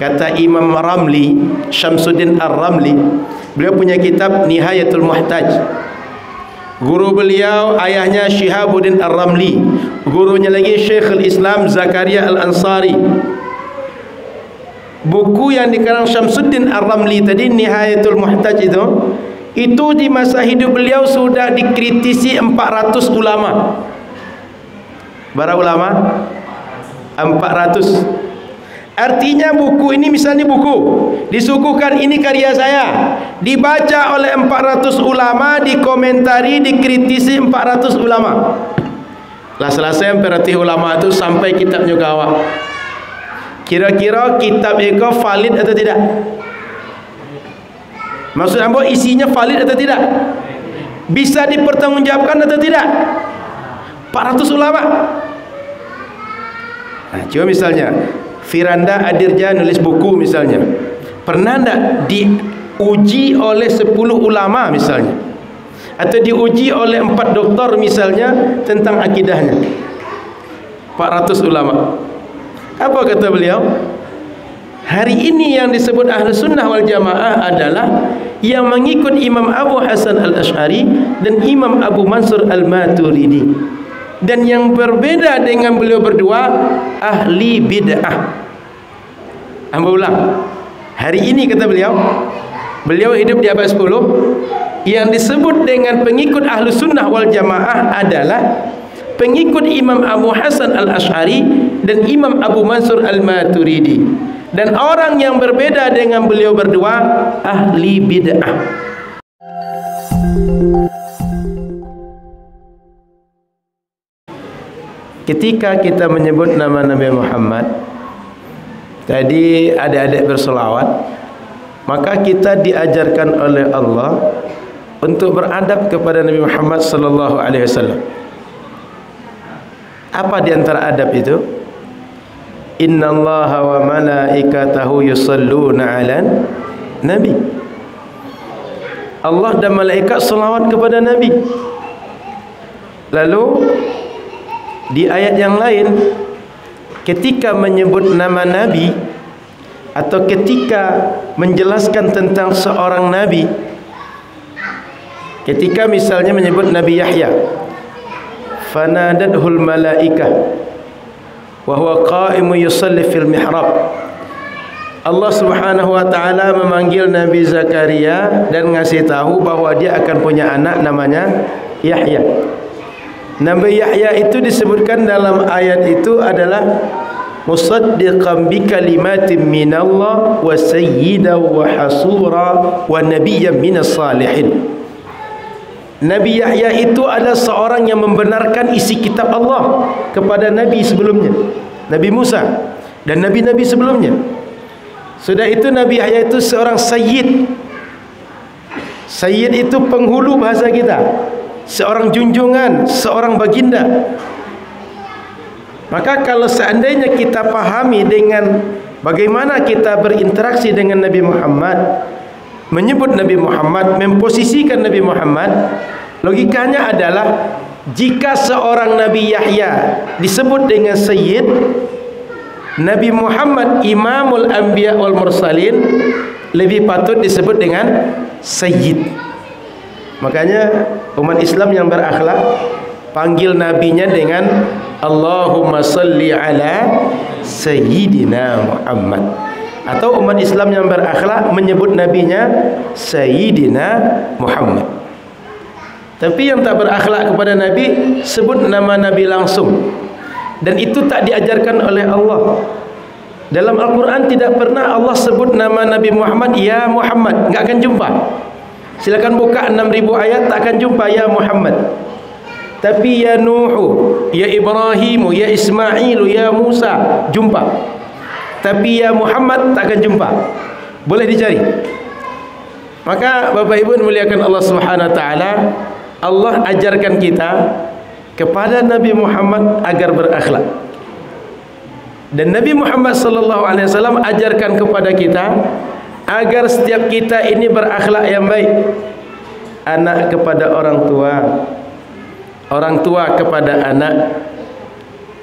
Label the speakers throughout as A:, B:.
A: Kata Imam Ramli, Syamsuddin Ar-Ramli, beliau punya kitab Nihayatul Muhtaj. Guru beliau ayahnya Syihabuddin Ar-Ramli, gurunya lagi Syekhul Islam Zakaria Al-Ansari. Buku yang dikarang Syamsuddin Ar-Ramli tadi, Nihayatul Muhtaj itu di masa hidup beliau sudah dikritisi 400 ulama. Berapa ulama? 400. Artinya buku ini, misalnya buku disuguhkan, ini karya saya, dibaca oleh 400 ulama, dikomentari, dikritisi 400 ulama. Lah selesai peratih ulama itu sampai kitabnya kawa. Kira-kira kitab itu valid atau tidak? Maksud ambo isinya valid atau tidak? Bisa dipertanggungjawabkan atau tidak? 400 ulama. Nah, coba misalnya Firanda Adirja nulis buku misalnya, pernah tak diuji oleh 10 ulama misalnya, atau diuji oleh 4 doktor misalnya tentang akidahnya? 400 ulama. Apa kata beliau? Hari ini yang disebut Ahlus Sunnah wal Jamaah adalah yang mengikut Imam Abu Hasan Al-Asy'ari dan Imam Abu Mansur Al-Maturidi. Dan yang berbeda dengan beliau berdua, ahli bid'ah. Hamba ulang, hari ini kata beliau, beliau hidup di abad 10, yang disebut dengan pengikut Ahlus Sunnah wal Jamaah adalah pengikut Imam Abu Hasan Al-Asy'ari dan Imam Abu Mansur Al-Maturidi. Dan orang yang berbeda dengan beliau berdua, ahli bid'ah. Ketika kita menyebut nama Nabi Muhammad, tadi adik-adik bersolawat, maka kita diajarkan oleh Allah untuk beradab kepada Nabi Muhammad sallallahu alaihi wasallam. Apa di antara adab itu? Innallaha wa malaikatahu yusalluna 'alan nabi. Allah dan malaikat selawat kepada Nabi. Lalu di ayat yang lain, ketika menyebut nama Nabi atau ketika menjelaskan tentang seorang Nabi, ketika misalnya menyebut Nabi Yahya, fanadathul malaikah wa huwa qa'imun yusalli fil mihrab. Allah Subhanahu wa taala memanggil Nabi Zakaria dan ngasih tahu bahwa dia akan punya anak namanya Yahya. Nabi Yahya itu disebutkan dalam ayat itu adalah musaddiqan bi kalimatin minallah wa sayyidan wa hasura wa nabiyyan minas salihin. Nabi Yahya itu adalah seorang yang membenarkan isi kitab Allah kepada nabi sebelumnya, Nabi Musa dan nabi-nabi sebelumnya. Sudah itu Nabi Yahya itu seorang sayyid. Sayyid itu penghulu bahasa kita, seorang junjungan, seorang baginda. Maka kalau seandainya kita pahami dengan bagaimana kita berinteraksi dengan Nabi Muhammad, menyebut Nabi Muhammad, memposisikan Nabi Muhammad, logikanya adalah jika seorang Nabi Yahya disebut dengan Sayyid, Nabi Muhammad Imamul Anbiya wal Mursalin lebih patut disebut dengan Sayyid. Makanya umat Islam yang berakhlak panggil nabinya dengan Allahumma salli ala Sayyidina Muhammad. Atau umat Islam yang berakhlak menyebut nabinya Sayyidina Muhammad. Tapi yang tak berakhlak kepada Nabi, sebut nama Nabi langsung. Dan itu tak diajarkan oleh Allah. Dalam Al-Quran tidak pernah Allah sebut nama Nabi Muhammad ya Muhammad, enggak akan jumpa. Silakan buka 6000 ayat, tak akan jumpa ya Muhammad. Tapi ya Nuhu, ya Ibrahim, ya Ismail, ya Musa, jumpa. Tapi ya Muhammad tak akan jumpa. Boleh dicari. Maka Bapak Ibu muliakan Allah Subhanahu wa taala, Allah ajarkan kita kepada Nabi Muhammad agar berakhlak. Dan Nabi Muhammad sallallahu alaihi wasallam ajarkan kepada kita agar setiap kita ini berakhlak yang baik. Anak kepada orang tua, orang tua kepada anak,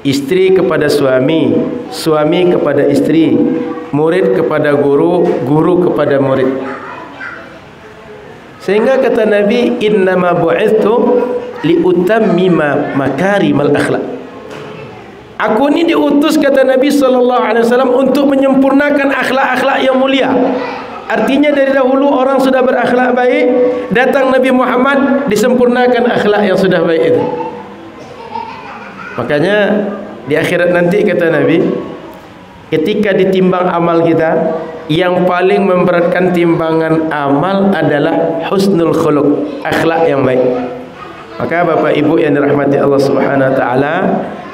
A: istri kepada suami, suami kepada istri, murid kepada guru, guru kepada murid. Sehingga kata Nabi, innama bu'ithtu liutammima makarimal akhlak. Aku ni diutus, kata Nabi SAW, untuk menyempurnakan akhlak-akhlak yang mulia. Artinya dari dahulu orang sudah berakhlak baik, datang Nabi Muhammad disempurnakan akhlak yang sudah baik itu. Makanya di akhirat nanti, kata Nabi, ketika ditimbang amal kita, yang paling memberatkan timbangan amal adalah husnul khuluq, akhlak yang baik. Maka Bapak Ibu yang dirahmati Allah Subhanahu wa taala,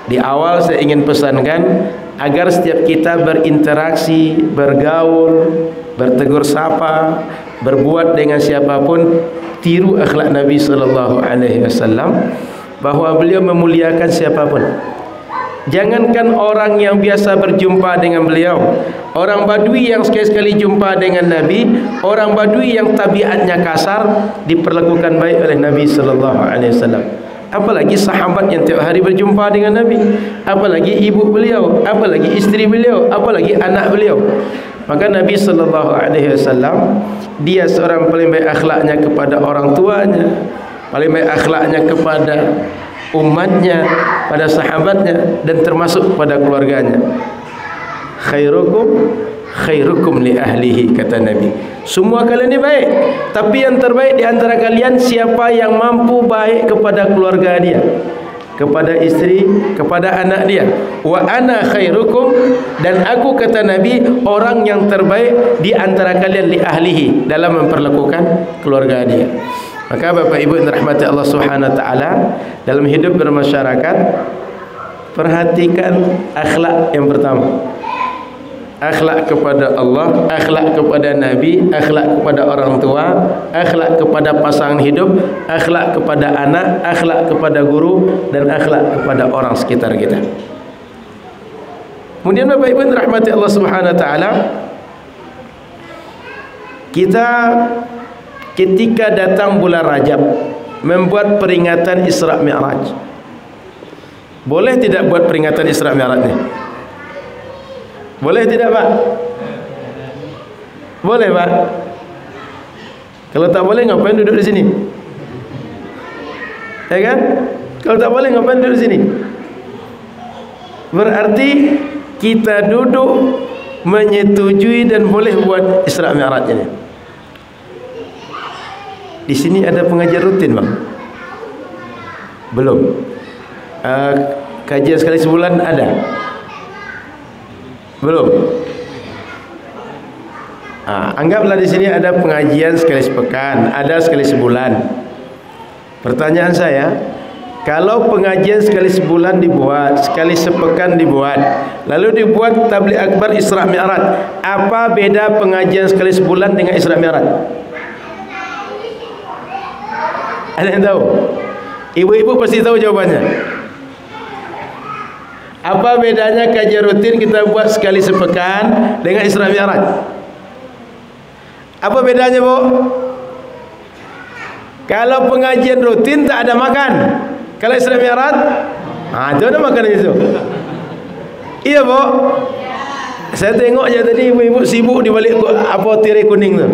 A: di awal saya ingin pesankan agar setiap kita berinteraksi, bergaul, bertegur sapa, berbuat dengan siapapun, tiru akhlak Nabi sallallahu alaihi wasallam, bahwa beliau memuliakan siapapun. Jangankan orang yang biasa berjumpa dengan beliau, orang Badui yang sekali-sekali jumpa dengan Nabi, orang Badui yang tabiatnya kasar, diperlakukan baik oleh Nabi sallallahu alaihi wasallam. Apalagi sahabat yang tiap hari berjumpa dengan Nabi, apalagi ibu beliau, apalagi istri beliau, apalagi anak beliau. Maka Nabi sallallahu alaihi wasallam, dia seorang paling baik akhlaknya kepada orang tuanya, paling baik akhlaknya kepada umatnya, pada sahabatnya, dan termasuk pada keluarganya. Khairukum li ahlihi, kata Nabi. Semua kalian ini baik, tapi yang terbaik di antara kalian siapa yang mampu baik kepada keluarga dia, kepada istri, kepada anak dia. Wa ana khairukum, dan aku, kata Nabi, orang yang terbaik di antara kalian li ahlihi, dalam memperlakukan keluarga dia. Maka Bapak Ibu yang dirahmati Allah Subhanahu wa taala, dalam hidup bermasyarakat, perhatikan akhlak yang pertama. Akhlak kepada Allah, akhlak kepada Nabi, akhlak kepada orang tua, akhlak kepada pasangan hidup, akhlak kepada anak, akhlak kepada guru, dan akhlak kepada orang sekitar kita. Kemudian Bapak Ibu yang dirahmati Allah Subhanahu wa taala, kita ketika datang bulan Rajab membuat peringatan Isra Mi'raj. Boleh tidak buat peringatan Isra Mi'raj ni? Boleh tidak, Pak? Boleh, Pak? Kalau tak boleh, ngapain duduk di sini? Ya kan? Kalau tak boleh, ngapain duduk di sini? Berarti kita duduk menyetujui dan boleh buat Isra Mi'raj ini. Di sini ada pengajian rutin, Bang? Belum. Kajian sekali sebulan ada? Belum. Anggaplah di sini ada pengajian sekali sepekan, ada sekali sebulan. Pertanyaan saya, kalau pengajian sekali sebulan dibuat, sekali sepekan dibuat, lalu dibuat tabligh akbar Isra Mi'raj, apa beda pengajian sekali sebulan dengan Isra Mi'raj? Ada yang tahu? Ibu-ibu pasti tahu jawabannya. Apa bedanya kajian rutin kita buat sekali sepekan dengan Isra Mi'raj? Apa bedanya, Bu? Kalau pengajian rutin tak ada makan. Kalau Isra Mi'raj, itu ada makan itu. Iya, Bu? Saya tengok je tadi ibu-ibu sibuk di balik apa tirai kuning tu.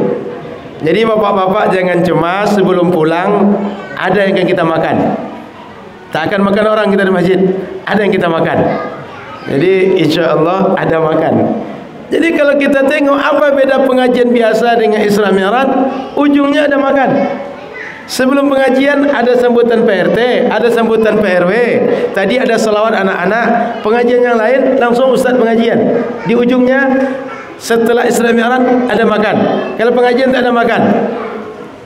A: Jadi bapak-bapak jangan cemas, sebelum pulang ada yang akan kita makan. Tak akan makan orang kita di masjid, ada yang kita makan. Jadi insya Allah ada makan. Jadi kalau kita tengok apa beda pengajian biasa dengan Isra Mi'raj, ujungnya ada makan. Sebelum pengajian ada sambutan PRT, ada sambutan PRW, tadi ada selawat anak-anak. Pengajian yang lain langsung ustaz pengajian. Di ujungnya setelah Isra Mi'raj ada makan. Kalau pengajian tak ada makan.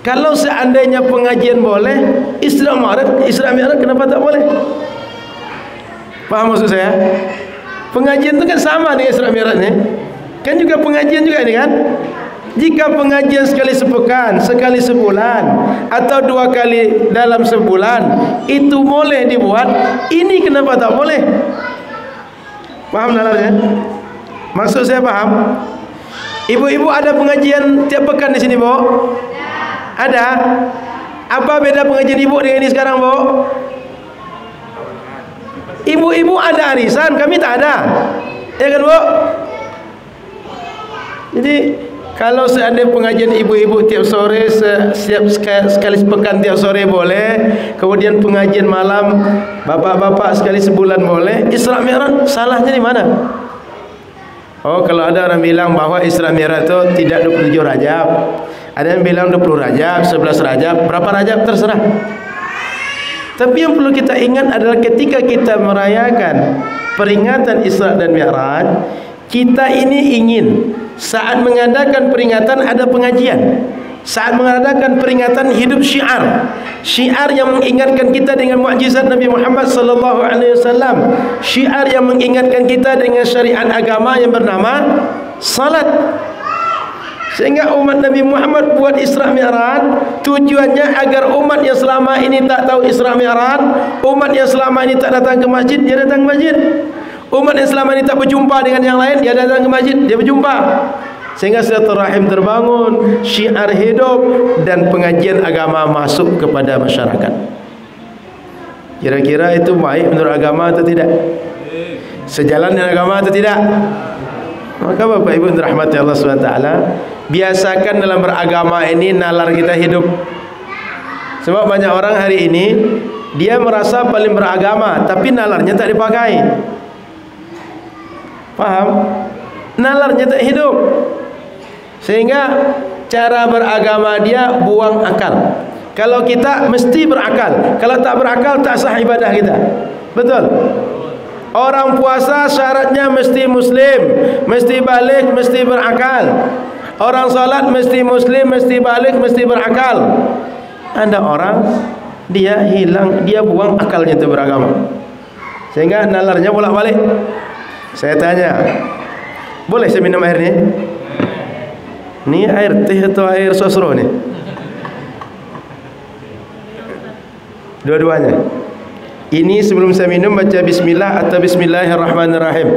A: Kalau seandainya pengajian boleh, Isra Mi'raj kenapa tak boleh? Paham maksud saya? Pengajian itu kan sama dengan Isra Mi'raj ni. Kan juga pengajian juga ini kan? Jika pengajian sekali sepekan, sekali sebulan, atau 2 kali dalam sebulan, itu boleh dibuat, ini kenapa tak boleh? Paham nalarnya? Maksud saya paham? Ibu-ibu ada pengajian tiap pekan di sini, Bu? Ada? Apa beda pengajian ibu dengan ini sekarang, Bu? Ibu-ibu ada arisan, kami tak ada. Ya kan, Bu? Jadi kalau seandainya pengajian ibu-ibu tiap sore, sekali sepekan tiap sore boleh, kemudian pengajian malam bapak-bapak sekali sebulan boleh, Isra Mi'raj salahnya di mana? Oh, kalau ada orang bilang bahwa Isra Mi'raj itu tidak 27 Rajab, ada yang bilang 20 Rajab, 11 Rajab, berapa Rajab terserah. Tapi yang perlu kita ingat adalah ketika kita merayakan peringatan Isra dan Mi'raj, kita ini ingin saat mengadakan peringatan ada pengajian, saat mengadakan peringatan hidup syiar, syiar yang mengingatkan kita dengan mukjizat Nabi Muhammad sallallahu alaihi wasallam, syiar yang mengingatkan kita dengan syariat agama yang bernama salat. Sehingga umat Nabi Muhammad buat Isra Mi'raj tujuannya agar umat yang selama ini tak tahu Isra Mi'raj, umat yang selama ini tak datang ke masjid, dia datang ke masjid. Umat yang selama ini tak berjumpa dengan yang lain, dia datang ke masjid, dia berjumpa. Sehingga silaturahim terbangun, syiar hidup, dan pengajian agama masuk kepada masyarakat. Kira-kira itu baik menurut agama atau tidak? Sejalan dengan agama atau tidak? Maka Bapak Ibu dirahmati Allah SWT, biasakan dalam beragama ini nalar kita hidup. Sebab banyak orang hari ini dia merasa paling beragama, tapi nalarnya tak dipakai. Paham? Nalarnya tak hidup. Sehingga cara beragama dia buang akal. Kalau kita mesti berakal, kalau tak berakal tak sah ibadah kita. Betul? Orang puasa syaratnya mesti muslim, mesti balik, mesti berakal. Orang salat mesti muslim, mesti balik, mesti berakal. Ada orang dia hilang, dia buang akalnya untuk beragama, sehingga nalarnya bolak-balik. Saya tanya, boleh saya minum air ni? Ni air teh atau air sosro ni? Dua-duanya. Ini sebelum saya minum baca bismillah atau bismillahirrahmanirrahim?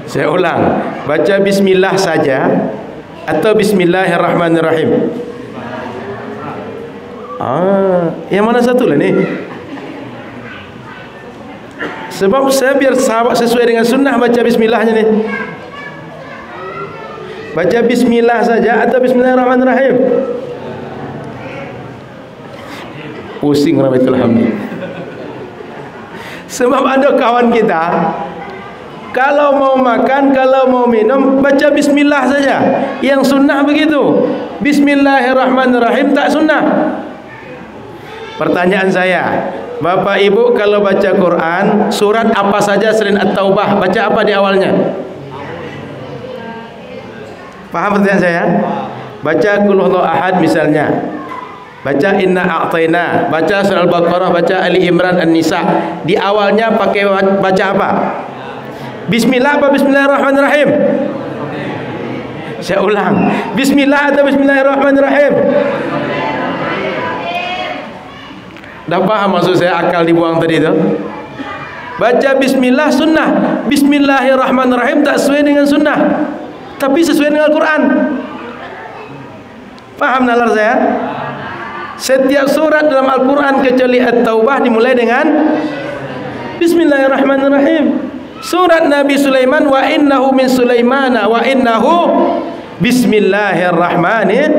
A: Saya ulang, baca bismillah saja atau bismillahirrahmanirrahim? Yang mana satu lah ni? Sebab saya biar sahabat sesuai dengan sunnah baca bismillahnya ni. Baca bismillah saja atau bismillahirrahmanirrahim? Pusing rahmatul hamdi. Sebab ada kawan kita, kalau mau makan, kalau mau minum, baca bismillah saja. Yang sunnah begitu. Bismillahirrahmanirrahim tak sunnah. Pertanyaan saya, Bapak Ibu kalau baca Quran, surat apa saja selain At-Taubah, baca apa di awalnya? Paham pertanyaan saya? Baca Qul Huwallahu Ahad misalnya, baca Inna A'tayna, baca Surah Al-Baqarah, baca Ali Imran, An-Nisa, di awalnya pakai baca apa? Bismillah apa Bismillahirrahmanirrahim? Saya ulang, Bismillah atau Bismillahirrahmanirrahim? Dah paham maksud saya akal dibuang tadi tu? Baca bismillah sunnah, Bismillahirrahmanirrahim tak sesuai dengan sunnah, tapi sesuai dengan Al-Quran. Paham nalar saya? Setiap surat dalam Al-Quran kecuali At-Taubah dimulai dengan Bismillahirrahmanirrahim. Surat Nabi Sulaiman, wa innahu min Sulaimana wa innahu Bismillahirrahmanirrahim.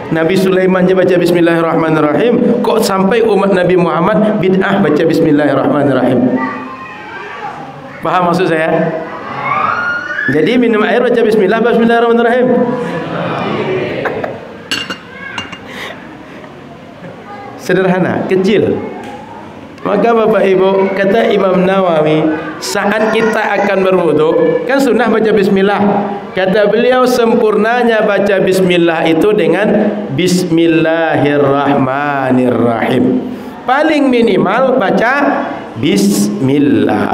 A: Nabi Sulaiman je baca Bismillahirrahmanirrahim. Kok sampai umat Nabi Muhammad bid'ah baca Bismillahirrahmanirrahim? Faham maksud saya? Jadi minum air baca Bismillah, Bismillahirrahmanirrahim. Sederhana, kecil. Maka Bapak Ibu, kata Imam Nawawi, saat kita akan berwudu, kan sunnah baca bismillah. Kata beliau, sempurnanya baca bismillah itu dengan Bismillahirrahmanirrahim. Paling minimal baca bismillah.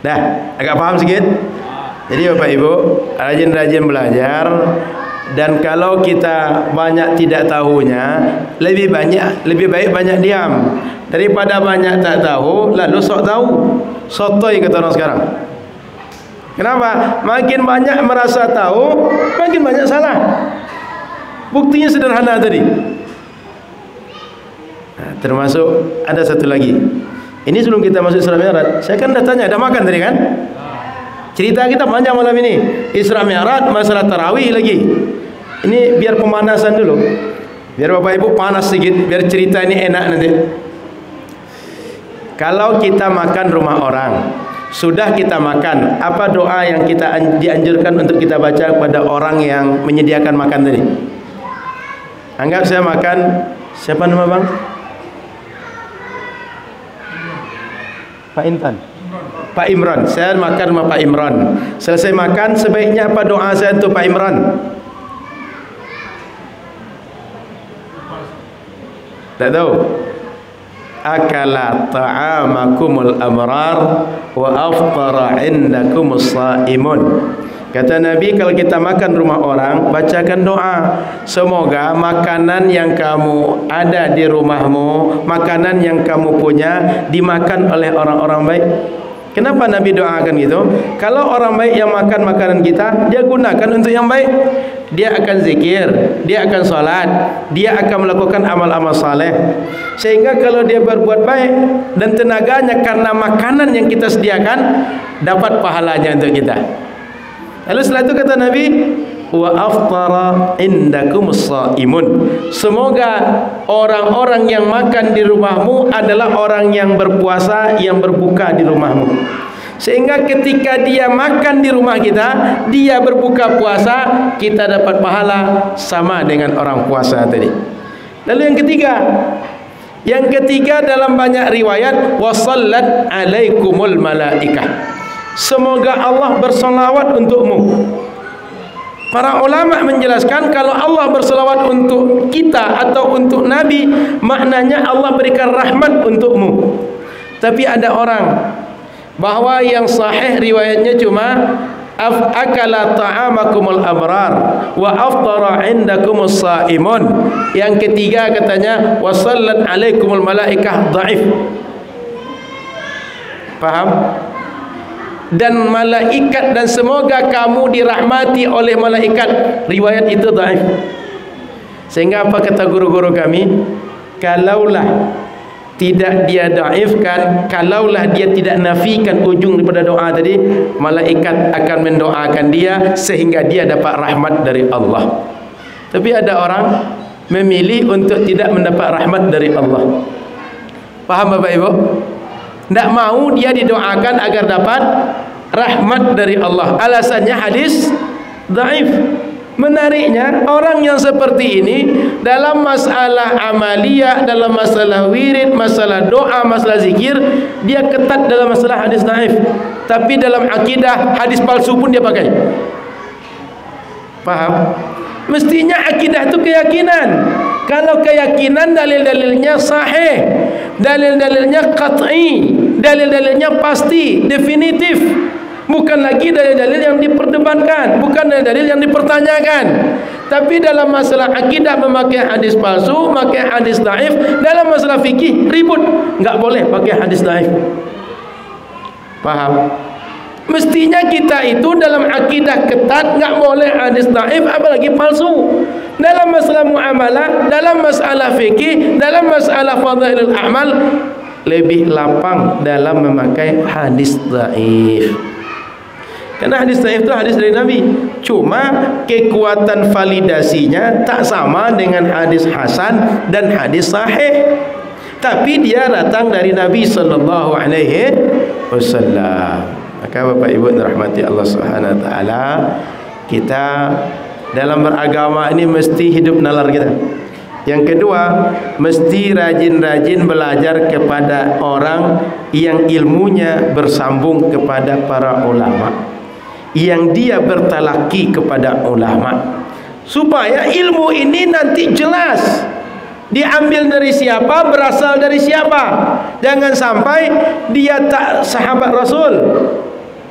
A: Dah, agak paham sikit? Jadi Bapak Ibu, rajin-rajin belajar. Dan kalau kita banyak tidak tahunya, lebih baik banyak diam daripada banyak tak tahu lalu sok tahu. Sotoy kata orang sekarang. Kenapa? Makin banyak merasa tahu, makin banyak salah. Buktinya sederhana tadi. termasuk ada satu lagi. Ini sebelum kita masuk Isra Mi'raj, saya kan dah tanya, dah makan tadi kan? Cerita kita panjang malam ini. Isra Mi'raj, masalah tarawih lagi. Ini biar pemanasan dulu. Biar Bapak Ibu panas sedikit, biar cerita ini enak nanti. Kalau kita makan rumah orang, sudah kita makan, apa doa yang kita dianjurkan untuk kita baca kepada orang yang menyediakan makan tadi? Anggap saya makan, siapa nama bang? Pak Intan, Pak Imran. Saya makan sama Pak Imran. Selesai makan, sebaiknya apa doa saya untuk Pak Imran? Tak tahu. Akala ta'amakumul amrar wa aftara indakumus saimun. Kata Nabi, kalau kita makan rumah orang, bacakan doa. Semoga makanan yang kamu ada di rumahmu, makanan yang kamu punya, dimakan oleh orang-orang baik. Kenapa Nabi doakan gitu? Kalau orang baik yang makan makanan kita, dia gunakan untuk yang baik. Dia akan zikir, dia akan salat, dia akan melakukan amal-amal saleh. Sehingga kalau dia berbuat baik dan tenaganya karena makanan yang kita sediakan, dapat pahalanya untuk kita. Lalu setelah itu kata Nabi, wa aftara indakumus saimun. Semoga orang-orang yang makan di rumahmu adalah orang yang berpuasa, yang berbuka di rumahmu. Sehingga ketika dia makan di rumah kita, dia berbuka puasa, kita dapat pahala sama dengan orang puasa tadi. Lalu yang ketiga dalam banyak riwayat, wasallat alaikumul malaikah. Semoga Allah berselawat untukmu. Para ulama menjelaskan kalau Allah berselawat untuk kita atau untuk Nabi, maknanya Allah berikan rahmat untukmu. Tapi ada orang bahwa yang sahih riwayatnya cuma akala ta'amakumul abrar wa aftara indakumus saimun. Yang ketiga katanya wasallat alaikumul malaikah, dhaif. Paham? Dan malaikat, dan semoga kamu dirahmati oleh malaikat. Riwayat itu dhaif. Sehingga apa kata guru-guru kami? Kalaulah tidak dia dhaifkan, kalaulah dia tidak nafikan ujung daripada doa tadi, malaikat akan mendoakan dia sehingga dia dapat rahmat dari Allah. Tapi ada orang memilih untuk tidak mendapat rahmat dari Allah. Paham Bapak Ibu? Tidak mau dia didoakan agar dapat rahmat dari Allah. Alasannya hadis dhaif. Menariknya, orang yang seperti ini dalam masalah amaliyah, dalam masalah wirid, masalah doa, masalah zikir, dia ketat dalam masalah hadis dhaif. Tapi dalam akidah, hadis palsu pun dia pakai. Paham? Mestinya akidah itu keyakinan. Kalau keyakinan, dalil-dalilnya sahih, dalil-dalilnya qat'i, dalil-dalilnya pasti, definitif. Bukan lagi dalil-dalil yang diperdebatkan, bukan dalil-dalil yang dipertanyakan. Tapi dalam masalah akidah memakai hadis palsu, memakai hadis dhaif. Dalam masalah fikih ribut, enggak boleh pakai hadis dhaif. Paham? Mestinya kita itu dalam akidah ketat, enggak boleh hadis dhaif apalagi palsu. Dalam masalah muamalah, dalam masalah fikih, dalam masalah fadhailul a'mal, lebih lapang dalam memakai hadis dhaif. Karena hadis dhaif itu hadis dari Nabi, cuma kekuatan validasinya tak sama dengan hadis hasan dan hadis sahih. Tapi dia datang dari Nabi sallallahu alaihi wasallam. Maka Bapak Ibu dirahmati Allah Subhanahu wa taala, kita dalam beragama ini mesti hidup nalar kita. Yang kedua, mesti rajin-rajin belajar kepada orang yang ilmunya bersambung kepada para ulama, yang dia bertalaki kepada ulama, supaya ilmu ini nanti jelas diambil dari siapa, berasal dari siapa. Jangan sampai dia tak sahabat Rasul,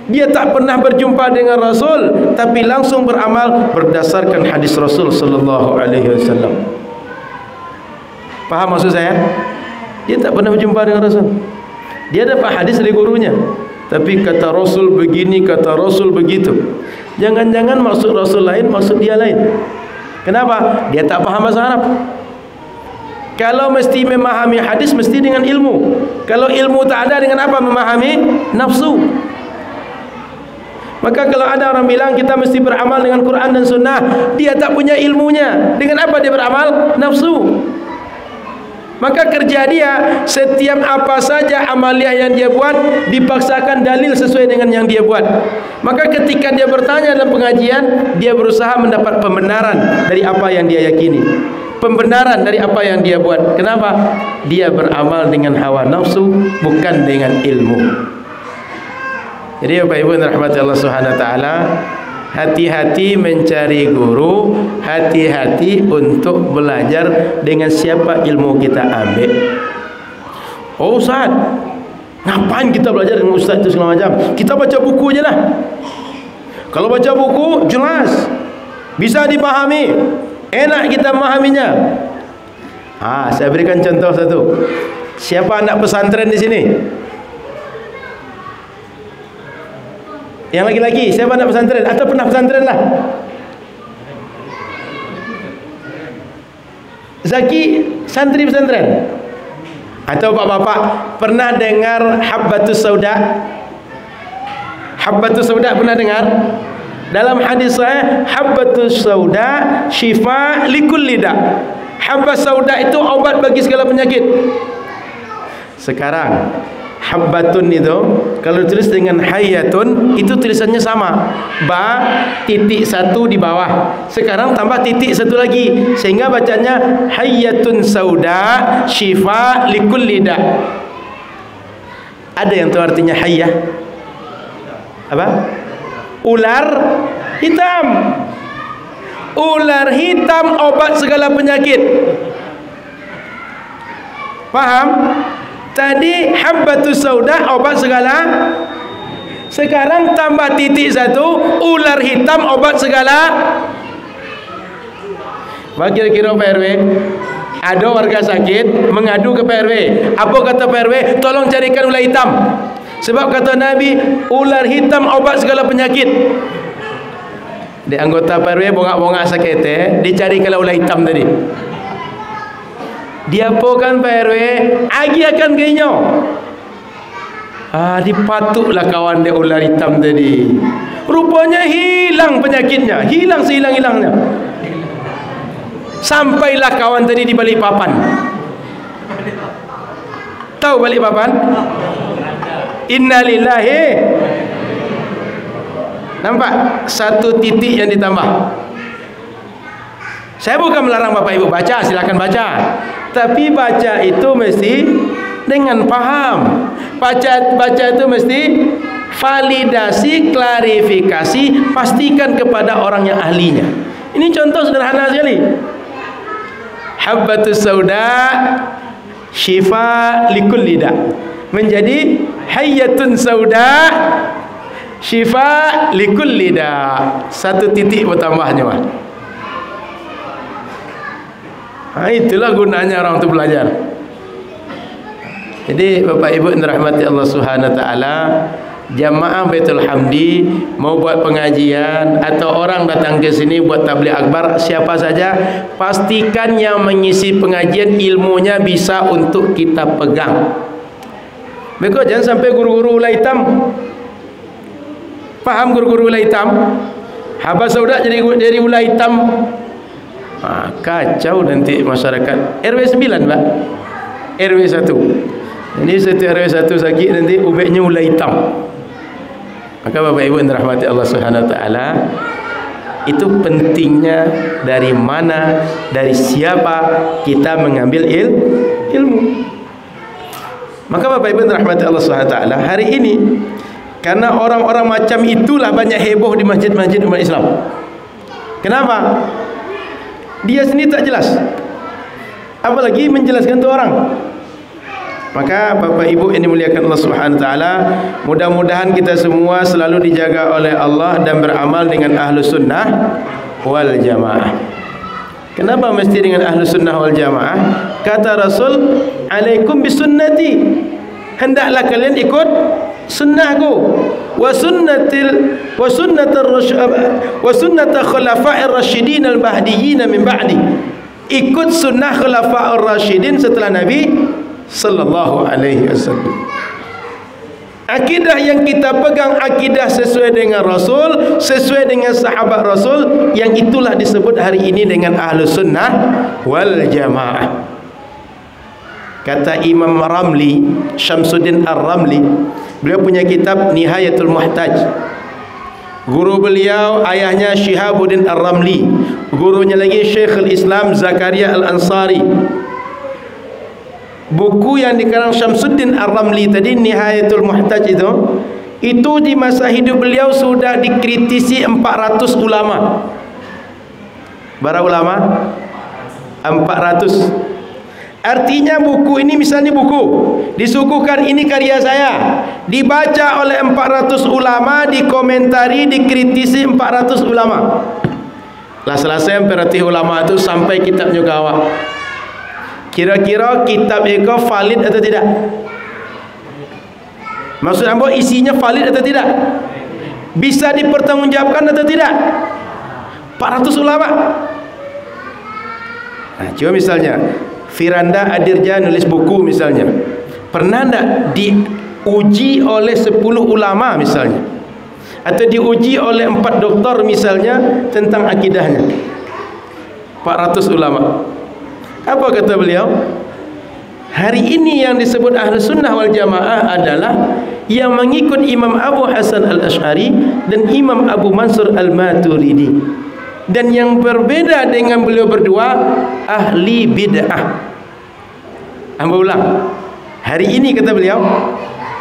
A: dia tak pernah berjumpa dengan Rasul, tapi langsung beramal berdasarkan hadis Rasul sallallahu alaihi wasallam. Paham maksud saya? Dia tak pernah berjumpa dengan Rasul, dia dapat hadis dari gurunya, tapi kata Rasul begini, kata Rasul begitu. Jangan-jangan maksud Rasul lain, maksud dia lain. Kenapa? Dia tak paham bahasa Arab. Kalau mesti memahami hadis, mesti dengan ilmu. Kalau ilmu tak ada, dengan apa memahami? Nafsu. Maka kalau ada orang bilang kita mesti beramal dengan Quran dan Sunnah, dia tak punya ilmunya. Dengan apa dia beramal? Nafsu. Maka kerja dia, setiap apa saja amaliah yang dia buat dipaksakan dalil sesuai dengan yang dia buat. Maka ketika dia bertanya dalam pengajian, dia berusaha mendapat pembenaran dari apa yang dia yakini, pembenaran dari apa yang dia buat. Kenapa? Dia beramal dengan hawa nafsu, bukan dengan ilmu. Jadi Bapak Ibu rahmati Allah Subhanahu wa taala, hati-hati mencari guru, hati-hati untuk belajar dengan siapa ilmu kita ambil. Oh Ustaz, ngapain kita belajar dengan ustaz itu segala macam? Kita baca buku je lah. Kalau baca buku jelas, bisa dipahami, enak kita memahaminya. Saya berikan contoh satu. Siapa anak pesantren di sini? Yang laki-laki, siapa anak pesantren atau pernah pesantren lah? Zaki santri pesantren? Atau bapak-bapak pernah dengar Habbatus Sauda? Habbatus Sauda pernah dengar? Dalam hadis sahih, Habbatus Sauda syifa likulli da. Habbatus Sauda itu obat bagi segala penyakit. Sekarang habbatun itu kalau ditulis dengan hayatun, itu tulisannya sama, ba titik satu di bawah, sekarang tambah titik satu lagi, sehingga bacanya hayatun sauda syifa likulli da. Ada yang tahu artinya hayyah? Apa? Ular hitam. Ular hitam obat segala penyakit. Paham? Tadi habbatus sauda obat segala. Sekarang tambah titik satu, ular hitam obat segala. Kira-kira Pak RW, ada warga sakit mengadu ke Pak RW. Apa kata Pak RW? Tolong carikan ular hitam. Sebab kata Nabi, ular hitam obat segala penyakit. Di anggota Pak RW bongak-bongak sakit, dicarikan ular hitam tadi. Dia apakan Pak RW? Agi akan gayanya. Dipatuklah kawan dia ular hitam tadi. Rupanya hilang penyakitnya, hilang sehilang-hilangnya. Sampailah kawan tadi di balik papan. Tahu balik papan? Innalillahi. Nampak? Satu titik yang ditambah. Saya bukan melarang Bapak Ibu baca, silakan baca. Tapi baca itu mesti dengan paham. Baca itu mesti validasi, klarifikasi, pastikan kepada orang yang ahlinya. Ini contoh sederhana sekali. Habbatus sauda syifa likulli da, menjadi hayyatun sauda syifa likulli da. Satu titik bertambahnya. Itulah gunanya orang untuk belajar. Jadi Bapak Ibu yang dirahmati Allah Subhanahu wa taala, jamaah Baitul Hamdi mau buat pengajian atau orang datang ke sini buat tabligh akbar, siapa saja, pastikan yang mengisi pengajian ilmunya bisa untuk kita pegang. Mereka jangan sampai guru-guru ular hitam. Paham guru-guru ular hitam? Habas sauda jadi ular hitam. Kacau nanti masyarakat. RW 9 Pak, RW 1. Jadi satu RW 1 sakit, nanti ubeknya ular hitam. Maka Bapak Ibu yang dirahmati Allah Subhanahu wa taala, itu pentingnya dari mana, dari siapa kita mengambil ilmu. Maka Bapak Ibu yang dirahmati Allah Subhanahu wa taala, hari ini karena orang-orang macam itulah banyak heboh di masjid-masjid umat Islam. Kenapa? Dia sendiri tak jelas, apalagi menjelaskan tu orang. Maka Bapak Ibu yang dimuliakan Allah Subhanahu wa taala, mudah-mudahan kita semua selalu dijaga oleh Allah dan beramal dengan ahlus sunnah wal jamaah. Kenapa mesti dengan ahlus sunnah wal jamaah? Kata Rasul, alaikum bisunnati, hendaklah kalian ikut sunnahku, wa sunnatul khulafa'ir rasyidin al-mahdiyyin min ba'di, ikut sunnah khulafaur rasyidin setelah Nabi sallallahu alaihi wasallam. Akidah yang kita pegang akidah sesuai dengan Rasul, sesuai dengan sahabat Rasul, yang itulah disebut hari ini dengan Ahlus Sunnah wal Jamaah. Kata Imam Ramli, Syamsuddin Ar-Ramli, beliau punya kitab Nihayatul Muhtaj. Guru beliau ayahnya Syihabuddin Ar-Ramli, gurunya lagi Syekhul Islam Zakaria Al-Ansari. Buku yang dikarang Syamsuddin Ar-Ramli tadi, Nihayatul Muhtaj itu di masa hidup beliau sudah dikritisi 400 ulama. Berapa ulama? 400. Artinya buku ini, misalnya buku disuguhkan, ini karya saya, dibaca oleh 400 ulama, dikomentari, dikritisi 400 ulama. Lah selesai peratih ulama itu sampai kitabnya gawak. Kira-kira kitab itu valid atau tidak? Maksud ambo isinya valid atau tidak? Bisa dipertanggungjawabkan atau tidak? 400 ulama. Nah, coba misalnya Firanda Adirja nulis buku misalnya, pernah tak diuji oleh 10 ulama misalnya, atau diuji oleh 4 doktor misalnya tentang akidahnya? 400 ulama. Apa kata beliau? Hari ini yang disebut Ahlus Sunnah wal Jamaah adalah yang mengikut Imam Abu Hasan Al-Asy'ari dan Imam Abu Mansur Al-Maturidi. Dan yang berbeda dengan beliau berdua, ahli bid'ah. Amba ulang. Hari ini kata beliau,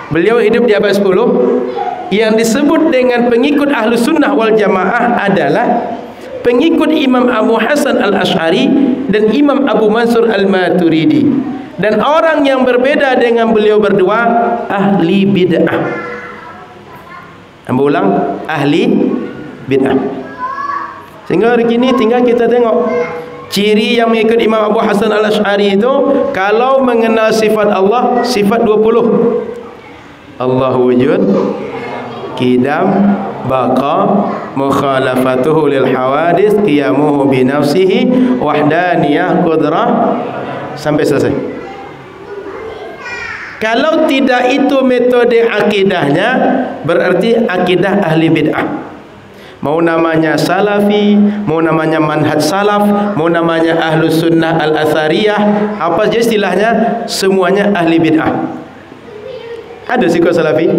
A: beliau hidup di abad 10, yang disebut dengan pengikut Ahlus Sunnah wal Jamaah adalah pengikut Imam Abu Hasan Al-Asy'ari dan Imam Abu Mansur Al-Maturidi. Dan orang yang berbeda dengan beliau berdua, ahli bid'ah. Amba ulang, ahli bid'ah. Sehingga hari ini tinggal kita tengok ciri yang mengikut Imam Abu Hasan Al-Asy'ari itu, kalau mengenal sifat Allah, sifat 20. Allah wujud, qidam, baqa, mukhalafatuhu lil hawadis, qiyamuhu bi nafsihi, wahdaniyah, qudrah, sampai selesai. Kalau tidak itu metode akidahnya, berarti akidah ahli bid'ah. Mau namanya salafi, mau namanya manhaj salaf, mau namanya Ahlus Sunnah Al-Athariyah, apa saja istilahnya, semuanya ahli bid'ah. Ada sikap salafi?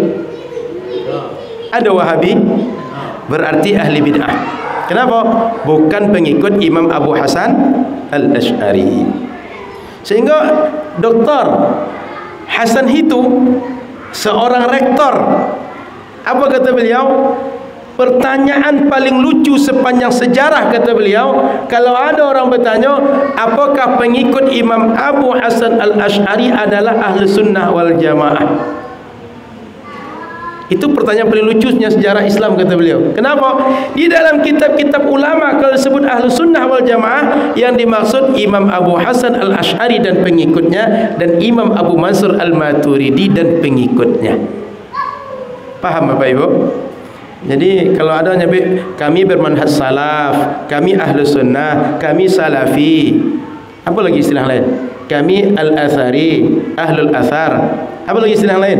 A: Ada wahabi? Berarti ahli bid'ah. Kenapa? Bukan pengikut Imam Abu Hasan Al-Asy'ari. Sehingga Dr. Hasan itu seorang rektor. Apa kata beliau? Pertanyaan paling lucu sepanjang sejarah, kata beliau, kalau ada orang bertanya apakah pengikut Imam Abu Hasan Al-Asy'ari adalah Ahlus Sunnah wal Jamaah. Itu pertanyaan paling lucunya sejarah Islam, kata beliau. Kenapa? Di dalam kitab-kitab ulama kalau disebut Ahlus Sunnah wal Jamaah, yang dimaksud Imam Abu Hasan Al-Asy'ari dan pengikutnya, dan Imam Abu Mansur Al-Maturidi dan pengikutnya. Paham Bapak Ibu? Jadi kalau ada nyebut kami bermanhaj salaf, kami Ahlus Sunnah, kami salafi, apa lagi istilah lain? Kami al-athari, ahlul athar, apa lagi istilah lain?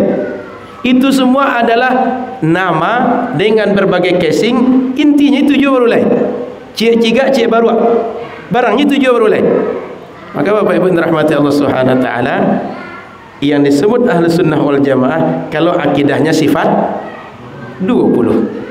A: Itu semua adalah nama dengan berbagai casing. Intinya itu juga baru lain. Cik ciga, cik baru. Barangnya itu juga baru lain. Maka Bapak Ibu dirahmati Allah Subhanahu wa taala, yang disebut Ahlus Sunnah wal Jamaah kalau akidahnya sifat 20.